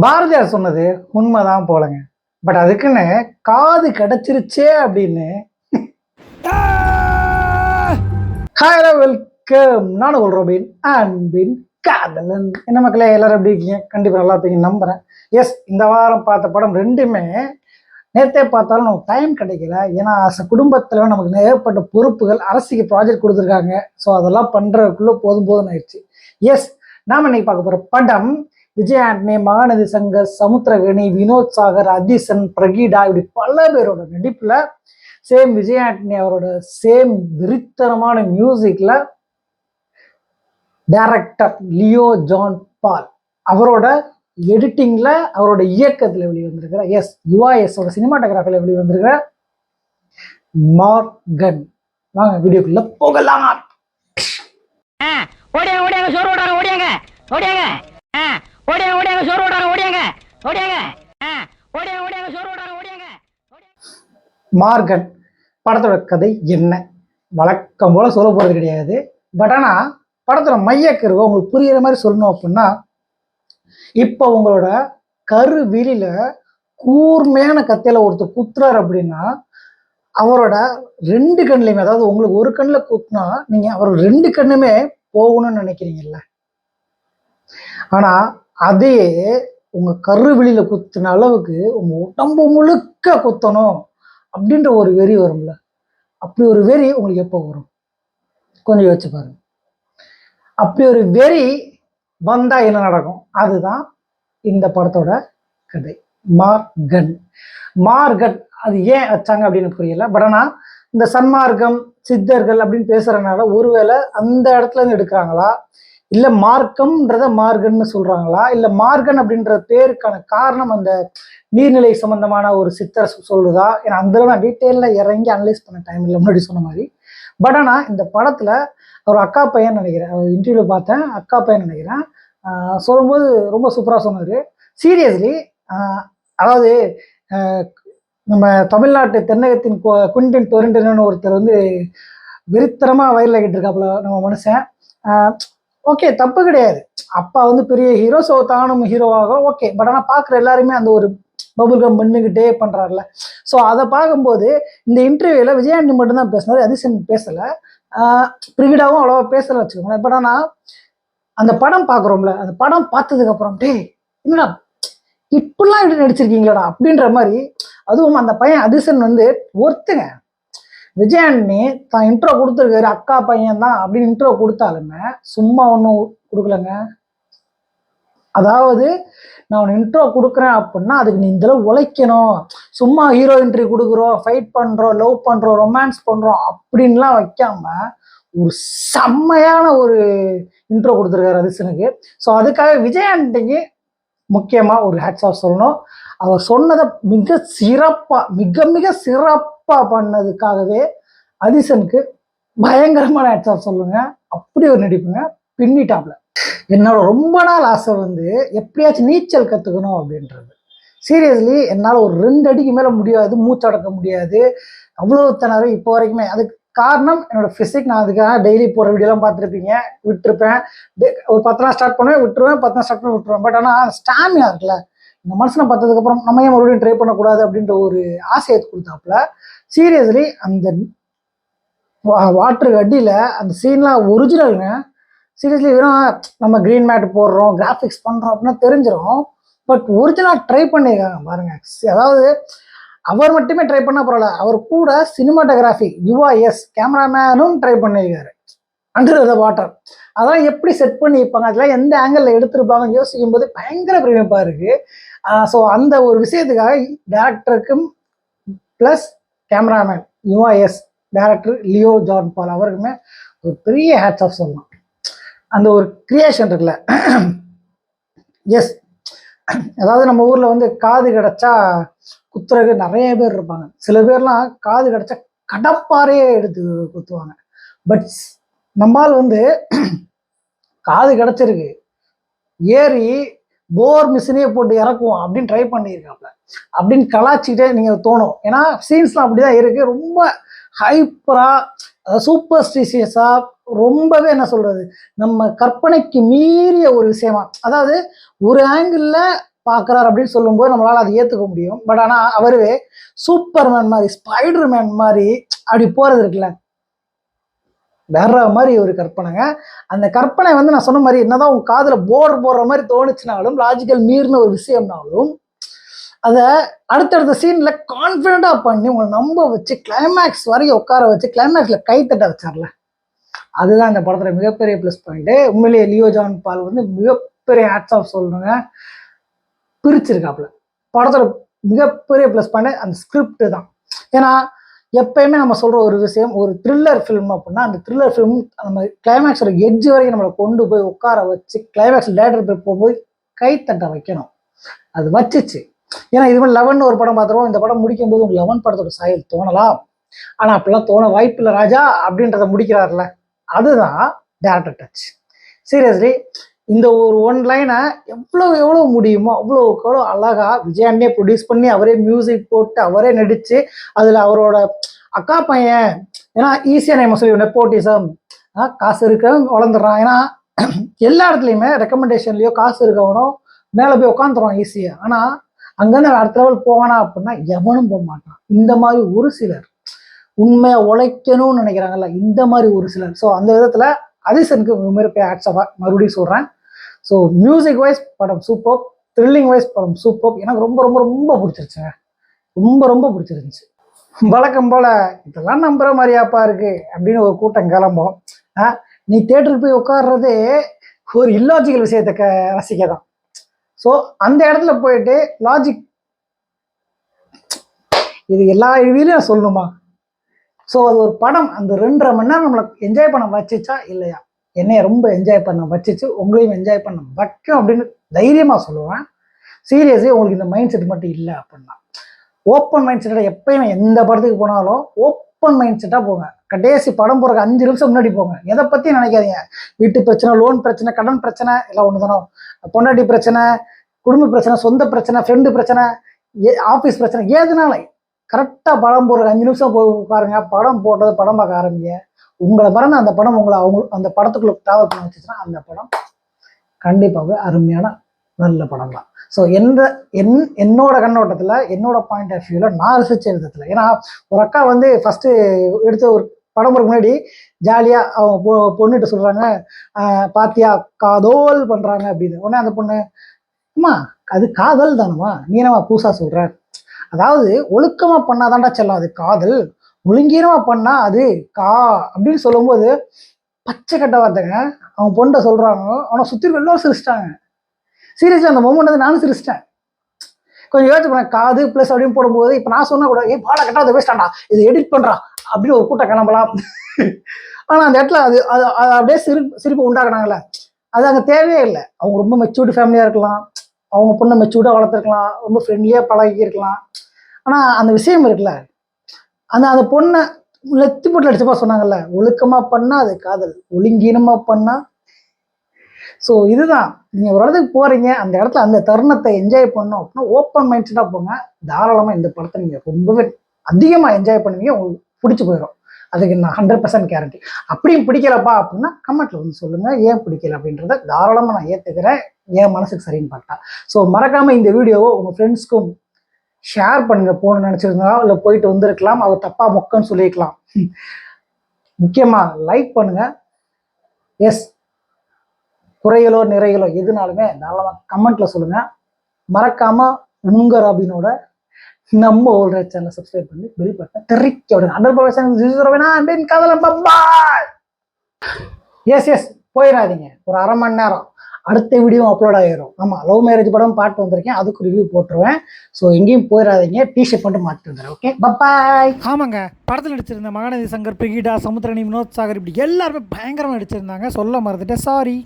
பாரதியார் சொன்னது உண்மைதான் போலங்க. பட் அதுக்குன்னு காது கிடைச்சிருச்சே அப்படின்னு ஹலோ வெல்கம். நானும் ரோபின் அன்பின் காதலன். என்ன மக்களே, எல்லாரும் எப்படி இருக்கீங்க? கண்டிப்பாக நல்லா இருப்பீங்க நம்புறேன். எஸ், இந்த வாரம் பார்த்த படம் ரெண்டுமே நேற்றே பார்த்தாலும் நமக்கு டைம் கிடைக்கல. ஏன்னா குடும்பத்தில் நமக்கு ஏற்பட்ட பொறுப்புகள், அரசுக்கு ப்ராஜெக்ட் கொடுத்துருக்காங்க. ஸோ அதெல்லாம் பண்ணுறதுக்குள்ளே போதும் ஆயிடுச்சு. எஸ், நாம் இன்னைக்கு பார்க்க போகிற படம் விஜய் ஆண்டனி, மகாநதி சங்கர், சமுத்திரகனி, வினோத் சாகர், அதிசன், பிரகீடா, இப்படி பல பேரோட நடிப்புல சேம் விஜய் ஆண்டனி அவரோட சேம் விரித்தனமான மியூசிக்ல டைரக்டர் லியோ ஜான் பால் அவரோட எடிட்டிங்ல, அவரோட இயக்கத்துல வெளிவந்திருக்கிற யுவாஎஸோட சினிமாட்டோகிராஃபில வெளிவந்திருக்கிற மார்கன். வாங்க வீடியோக்குள்ள போகலாம். ஓடியாங்க ஓடியாங்க சோறு ஓடாங்க ஓடியாங்க ஓடியாங்க ஓடியாங்க ஓடியாங்க சோறு ஓடாங்க ஓடியாங்க ஓடியாங்க ஓடியாங்க ஓடியாங்க சோறு ஓடாங்க ஓடியாங்க. மார்கன் படத்தோட கதை என்ன? வழக்கம் போல சொல்ல போறது கிடையாது. பட் ஆனா படத்தோட மையக்கருவை உங்களுக்கு புரியுற மாதிரி சொல்லணும் அப்படின்னா, இப்போ உங்களோட கருவிழில கூர்மையான கத்தையில ஒருத்தர் குத்துறாரு அப்படின்னா, அவரோட ரெண்டு கண்ணுலையுமே, அதாவது உங்களுக்கு ஒரு கண்ணில் குத்துனா நீங்க அவரோட ரெண்டு கண்ணுமே போகணும்னு நினைக்கிறீங்கல்ல. ஆனா அதையே உங்க கருவிழில குத்துன அளவுக்கு உங்க உடம்பு முழுக்க குத்தணும் அப்படின்ற ஒரு வெறி வரும்ல. அப்படி ஒரு வெறி உங்களுக்கு எப்போ வரும்? கொஞ்சம் யோசிச்சு பாருங்க. அப்படி ஒரு வெறி வந்தா என்ன நடக்கும்? அதுதான் இந்த படத்தோட கதை. மார்கன். மார்கன் அது ஏன் வச்சாங்க அப்படின்னு புரியல. பட் ஆனா இந்த சன்மார்க்கம், சித்தர்கள் அப்படின்னு பேசுறதுனால ஒருவேளை அந்த இடத்துல இருந்து எடுக்கிறாங்களா, இல்ல மார்க்கம்ன்றத மார்கன்னு சொல்றாங்களா, இல்ல மார்கன் அப்படின்ற பேருக்கான காரணம் அந்த நீர்நிலை சம்பந்தமான ஒரு சித்தர் சொல்லுதா? ஏன்னா அந்த நான் டீட்டெயில இறங்கி அனலைஸ் பண்ண டைம் இல்லை, முன்னாடி சொன்ன மாதிரி. பட் ஆனா இந்த படத்துல ஒரு அக்கா பையன் நினைக்கிறேன், இன்டர்வியூ பார்த்தேன், அக்கா பையன் நினைக்கிறேன், சொல்லும்போது ரொம்ப சூப்பரா சொன்னாரு. சீரியஸ்லி, அதாவது நம்ம தமிழ்நாட்டு தென்னகத்தின் குண்டின் டொரிண்டன்னு ஒருத்தர் வந்து வெறித்தனமா வயலில் கேட்டிருக்காப்புல நம்ம மனுஷன். ஓகே, தப்பு கிடையாது. அப்பா வந்து பெரிய ஹீரோ, ஸோ தானும் ஹீரோவாக ஓகே. பட் ஆனால் பார்க்குற எல்லாருமே அந்த ஒரு பபுல்கம் பண்ணிக்கிட்டே பண்ணுறாருல. ஸோ அதை பார்க்கும்போது இந்த இன்டர்வியூவில் விஜயாண்டி மட்டும்தான் பேசினார், அதிசன் பேசலை, பிரிகிடாவும் அவ்வளோவா பேசலை வச்சுக்கோங்களேன். பட் ஆனால் அந்த படம் பார்க்குறோம்ல, அந்த படம் பார்த்ததுக்கப்புறம் டே என்னடா இப்படிலாம் எப்படி நடிச்சிருக்கீங்களாடா அப்படின்ற மாதிரி. அதுவும் அந்த பையன் அதிசன் வந்து ஒருத்தங்க விஜயாண்டி தான் இன்ட்ரோ கொடுத்துருக்காரு, அக்கா பையன் தான் அப்படின்னு இன்ட்ரோ கொடுத்தாலுமே சும்மா ஒன்றும் கொடுக்கலங்க. அதாவது நான் உன் இன்ட்ரோ கொடுக்குறேன் அப்படின்னா அதுக்கு நீ இந்த உழைக்கணும். சும்மா ஹீரோ என்ட்ரி கொடுக்குறோம், ஃபைட் பண்ணுறோம், லவ் பண்ணுறோம், ரொமான்ஸ் பண்ணுறோம் அப்படின்லாம் வைக்காம ஒரு செம்மையான ஒரு இன்ட்ரோ கொடுத்துருக்காரு அதிசனுக்கு. ஸோ அதுக்காக விஜயாண்டிக்கு முக்கியமாக ஒரு ஹேட்ஸ் ஆஃப் சொல்லணும். அவர் சொன்னதை மிக சிறப்பாக, மிக மிக சிறப்பாக பண்ணதுக்காகவே அதிசனுக்கு பயங்கரமான ஹேட்ஸ் ஆஃப் சொல்லுங்க. அப்படி ஒரு நடிப்புங்க, பின்னிட்டாப்ல. என்னோட ரொம்ப நாள் ஆசை வந்து எப்படியாச்சும் நீச்சல் கற்றுக்கணும் அப்படின்றது. சீரியஸ்லி என்னால் ஒரு 2 அடிக்கு மேலே முடியாது, மூச்சடக்க முடியாது, அவ்வளோ திணறு இப்போ வரைக்குமே. அதுக்கு காரணம் என்னோட ஃபிசிக். நான் அதுக்காக டெய்லி போகிற வீடியோலாம் பார்த்துருப்பீங்க, விட்டுருப்பேன். ஒரு 10 நாள் ஸ்டார்ட் பண்ணுவேன், விட்டுருவேன், 10 நாள் ஸ்டார்ட் பண்ணி விட்டுருவேன். பட் ஆனால் ஸ்டாமினா இருக்குல்ல, இந்த மனுஷனை பார்த்ததுக்கப்புறம் நம்ம ஏன் மறுபடியும் ட்ரை பண்ணக்கூடாது அப்படின்ற ஒரு ஆசையை கொடுத்தாப்புல. சீரியஸ்லி அந்த வாட்டருக்கு அடியில் அந்த சீன்லாம் ஒரிஜினலுங்க. சீரியஸ்லி வெறும் நம்ம க்ரீன் மேட் போடுறோம், கிராஃபிக்ஸ் பண்ணுறோம் அப்படின்னா தெரிஞ்சிடும். பட் ஒரிஜினல் ட்ரை பண்ணியிருக்காங்க பாருங்க. அதாவது அவர் மட்டுமே ட்ரை பண்ண பரவாயில்ல, அவர் கூட சினிமாட்டோகிராஃபி யுவாஎஸ் கேமராமேனும் ட்ரை பண்ணியிருக்காரு. அண்டர் த வாட்டர் அதெல்லாம் எப்படி செட் பண்ணியிருப்பாங்க, அதெல்லாம் எந்த ஆங்கிளில் எடுத்திருப்பாங்கன்னு யோசிக்கும் போது பயங்கர பிரமிப்பாக இருக்கு. ஸோ அந்த ஒரு விஷயத்துக்காக டேரக்டருக்கும் ப்ளஸ் கேமராமேன் யுவாஎஸ் டைரக்டர் லியோ ஜான் பால் அவருக்குமே ஒரு பெரிய ஹேட்ஸ் ஆஃப் சொல்லலாம். அந்த ஒரு கிரியேஷன் இருக்குல்ல. எஸ், அதாவது நம்ம ஊரில் வந்து காது கிடச்சா குத்துறகு நிறைய பேர் இருப்பாங்க. சில பேர்லாம் காது கிடச்சா கடப்பாறையே எடுத்து குத்துவாங்க. பட் நம்மால் வந்து காது கிடச்சிருக்கு, ஏறி போர் மிஷினே போட்டு இறக்குவோம் அப்படின்னு ட்ரை பண்ணியிருக்காப்ல அப்படின்னு கலாச்சிக்கிட்டே நீங்கள் தோணும். ஏன்னா சீன்ஸ்லாம் அப்படிதான் இருக்கு. ரொம்ப ஹைப்பரா, சூப்பர்ஸ்டிஷியஸா, ரொம்பவே என்ன சொல்றது, நம்ம கற்பனைக்கு மீறிய ஒரு விஷயமா. அதாவது ஒரு ஆங்கிள் பார்க்குறாரு அப்படின்னு சொல்லும்போது நம்மளால் அதை ஏற்றுக்க முடியும். பட் ஆனால் அவருவே சூப்பர்மேன் மாதிரி, ஸ்பைடர்மேன் மாதிரி அப்படி போகிறது இருக்குல்ல, வேற மாதிரி ஒரு கற்பனைங்க. அந்த கற்பனை வந்து நான் சொன்ன மாதிரி என்னதான் உங்க காதில் போர்டு போடுற மாதிரி தோணுச்சுனாலும், லாஜிக்கல் மீறின ஒரு விஷயம்னாலும், அதை அடுத்தடுத்த சீனில் கான்ஃபிடென்ட்டாக பண்ணி உங்களை நம்ப வச்சு கிளைமேக்ஸ் வரைக்கும் உட்கார வச்சு கிளைமேக்ஸில் கைத்தட்ட வச்சார்ல, அதுதான் இந்த படத்துல மிகப்பெரிய ப்ளஸ் பாயிண்ட்டு. உண்மையிலேயே லியோ ஜான் பால் வந்து மிகப்பெரிய ஹேட்ஸ் ஆஃப் சொல்லணுங்க. பிரிச்சிருக்காப்புல. படத்தோட மிகப்பெரிய ப்ளஸ் பாயிண்ட் அந்த ஸ்கிரிப்ட் தான். ஏன்னா எப்பயுமே நம்ம சொல்ற ஒரு விஷயம், ஒரு த்ரில்லர் ஃபிலிம் அப்படின்னா அந்த த்ரில்லர் ஃபிலிம் நம்ம கிளைமேக்ஸோட எட்ஜ் வரைக்கும் நம்மளை கொண்டு போய் உட்கார வச்சு கிளைமேக்ஸ் லேட்டர் போய் போகும்போது கைத்தட்ட வைக்கணும். அது வச்சிச்சு. ஏன்னா இது மாதிரி 11 ஒரு படம் பார்த்துருவோம். இந்த படம் முடிக்கும் போது உங்களுக்கு 11 படத்தோட சாயல் தோணலாம். ஆனால் அப்படிலாம் தோண வாய்ப்பு இல்லை ராஜா அப்படின்றத முடிக்கிறாருல, அதுதான் டேரக்டர் டச். சீரியஸ்லி இந்த ஒரு ஒன் லைனை எவ்வளோ முடியுமோ அவ்வளோ அழகா விஜயாண்டே ப்ரொடியூஸ் பண்ணி அவரே மியூசிக் போட்டு அவரே நடித்து அதில் அவரோட அக்கா பையன், ஏன்னா ஈஸியாக நம்ம சொல்லி நெப்போட்டிசம், காசு இருக்க வளர்ந்துடுறான். ஏன்னா எல்லா இடத்துலையுமே ரெக்கமெண்டேஷன்லையோ காசு இருக்கவனோ மேலே போய் உட்காந்துருவான் ஈஸியாக. ஆனால் அங்கேருந்து அடுத்த லெவல் போவானா அப்படின்னா எவனும் போக மாட்டான். இந்த மாதிரி ஒரு சிலர் உண்மையாக உழைக்கணும்னு நினைக்கிறாங்கல்ல, இந்த மாதிரி ஒரு சிலர். ஸோ அந்த விதத்தில் அதிசனுக்கு மிகப்பெரிய ஆட்ஸாக மறுபடியும் சொல்கிறேன். ஸோ மியூசிக் வைஸ் படம் சூப்பர், த்ரில்லிங் வைஸ் படம் சூப்பர். எனக்கு ரொம்ப ரொம்ப ரொம்ப பிடிச்சிருச்சுங்க, ரொம்ப பிடிச்சிருந்துச்சு. வழக்கம் போல் இதெல்லாம் நம்புற மாதிரியாப்பா இருக்கு அப்படின்னு ஒரு கூட்டம் கிளம்போம். நீ தேட்டருக்கு போய் உட்கார்றதே ஒரு இல்லாஜிக்கல் விஷயத்தை ரசிக்க தான். ஸோ அந்த இடத்துல போயிட்டு லாஜிக் இது எல்லா வீலையும் சொல்லணுமா? ஸோ அது ஒரு படம் அந்த 2.5 மணி நேரம் நம்மளை என்ஜாய் பண்ண வச்சிச்சா இல்லையா? என்னைய ரொம்ப என்ஜாய் பண்ண வச்சிச்சு, உங்களையும் என்ஜாய் பண்ண வைக்கும் அப்படின்னு தைரியமாக சொல்லுவேன். சீரியஸே உங்களுக்கு இந்த மைண்ட் செட் மட்டும் இல்லை அப்படின்னா ஓப்பன் மைண்ட் செட்டாக எப்பயுமே எந்த படத்துக்கு போனாலும் ஓப்பன் மைண்ட் செட்டாக போங்க. கடைசி படம் போகிறக்கு 5 நிமிஷம் முன்னாடி போங்க. எதை பற்றி நினைக்காதீங்க. வீட்டு பிரச்சனை, லோன் பிரச்சனை, கடன் பிரச்சனை எல்லாம் ஒன்று தானோ, பொண்டாட்டி பிரச்சனை, குடும்ப பிரச்சனை, சொந்த பிரச்சனை, ஃப்ரெண்டு பிரச்சனை, ஆஃபீஸ் பிரச்சனை, ஏதுனால கரெக்டாக படம் போடுற 5 நிமிஷம் போய் உட்காருங்க. படம் போட்டது படம் பார்க்க ஆரம்பிங்க. உங்களை மறந்து அந்த படம் உங்களை அந்த படத்துக்குள்ள ட்ராவல் பண்ண வச்சுச்சுன்னா அந்த படம் கண்டிப்பாகவே அருமையான நல்ல படம் தான். ஸோ என்னோட கண்ணோட்டத்தில், என்னோட பாயிண்ட் ஆஃப் வியூவில் நான் ரிசர்ச் விதத்தில், ஏன்னா ஒரு அக்கா வந்து ஃபஸ்ட்டு எடுத்த ஒரு படம் முன்னாடி ஜாலியாக அவங்க பொண்ணுகிட்ட சொல்கிறாங்க, பாத்தியா காதோல் பண்ணுறாங்க அப்படின்னு. உடனே அந்த பொண்ணு, அம்மா அது காதல் தானம்மா, நீ என்னம்மா புதுசாக சொல்கிற, அதாவது ஒழுக்கமாக பண்ணாதான்டா செல்லம் அது காதல், ஒழுங்கீனமாக பண்ணால் அது அப்படின்னு சொல்லும்போது பச்சை கட்ட வார்த்தைங்க. அவன் பொண்ணை சொல்கிறாங்க, அவனை சுற்றி எல்லோரும் சிரிச்சிட்டாங்க. சீரியஸ்லி அந்த மொமெண்ட் வந்து நானும் சிரிச்சிட்டேன். கொஞ்சம் யோசிச்சு பண்ணேன், காது ப்ளஸ் அப்படின்னு போடும்போது இப்போ நான் சொன்னால் கூட பாட கட்டா அதை வேஸ்டாண்டா, இதை எடிட் பண்ணுறா அப்படின்னு ஒரு கூட்டம் கிளம்பலாம். ஆனால் அந்த இடத்துல அது அது அப்படியே சிரிப்பு உண்டாக்குனாங்களே, அது அங்கே தேவையே இல்லை. அவங்க ரொம்ப மெச்சூர்டு ஃபேமிலியாக இருக்கலாம், அவங்க பொண்ணை மெச்சூர்டாக வளர்த்துருக்கலாம், ரொம்ப ஃப்ரெண்ட்லியாக பழகி இருக்கலாம். ஆனால் அந்த விஷயம் இருக்குல்ல, அந்த பொண்ணை லெத்தி போட்டு அடிச்சப்பா சொன்னாங்கல்ல, ஒழுக்கமாக பண்ணால் அது காதல், ஒழுங்கீனமாக பண்ணால். ஸோ இதுதான், நீங்கள் ஒரு இடத்துக்கு போகிறீங்க, அந்த இடத்துல அந்த தருணத்தை என்ஜாய் பண்ணணும் அப்படின்னா ஓப்பன் மைண்ட் செட்டாக போங்க. தாராளமாக இந்த படத்தை நீங்கள் ரொம்பவே அதிகமாக என்ஜாய் பண்ணுவீங்க, உங்களுக்கு பிடிச்சி போயிடும். அதுக்கு நான் 100% கேரண்டி. அப்படியும் பிடிக்கலப்பா அப்படின்னா கமெண்ட்டில் வந்து சொல்லுங்கள், ஏன் பிடிக்கல அப்படின்றத தாராளமாக நான் ஏற்றுக்கிறேன், என் மனசுக்கு சரின்னு பார்த்தா. ஸோ மறக்காமல் இந்த வீடியோவை உங்கள் ஃப்ரெண்ட்ஸ்க்கும் ஷேர் பண்ணுங்க. போகணும்னு நினச்சிருந்தா இல்லை போயிட்டு வந்திருக்கலாம், அவர் தப்பாக மொக்கன்னு சொல்லியிருக்கலாம். முக்கியமாக லைக் பண்ணுங்க. எஸ், குறைகளோ நிறைகளோ எதுனாலுமே தாராளமாக கமெண்ட்டில் சொல்லுங்கள். மறக்காமல் உங்கள் ராபினோட நம்ம ஓல்ட் ரைட் சேனலை சப்ஸ்கிரைப் பண்ணி பெல் பட்டனை தெரிவிக்க விடுங்க. 100% காதலன் பாய். எஸ் போயிடாதீங்க, ஒரு அரை மணி நேரம் அடுத்த வீடியோ அப்லோட் ஆகிடும். ஆமாம், லவ் மேரேஜ் படம் பாட்டு வந்திருக்கேன், அதுக்கு ரிவ்யூ போட்டுருவேன். ஸோ எங்கேயும் போயிடாதீங்க, டிஷர்ட் மட்டும் மாற்றிட்டு வந்துடுறேன். ஓகே, பாய். ஆமாங்க, படத்தில் நடிச்சிருந்த மகாநதி சங்கர், பிரிகிடா, சமுத்திரணி, வினோத் சாகர், இப்படி எல்லாருமே பயங்கரமாக நடிச்சிருந்தாங்க. சொல்ல மறந்துட்டேன், சாரி.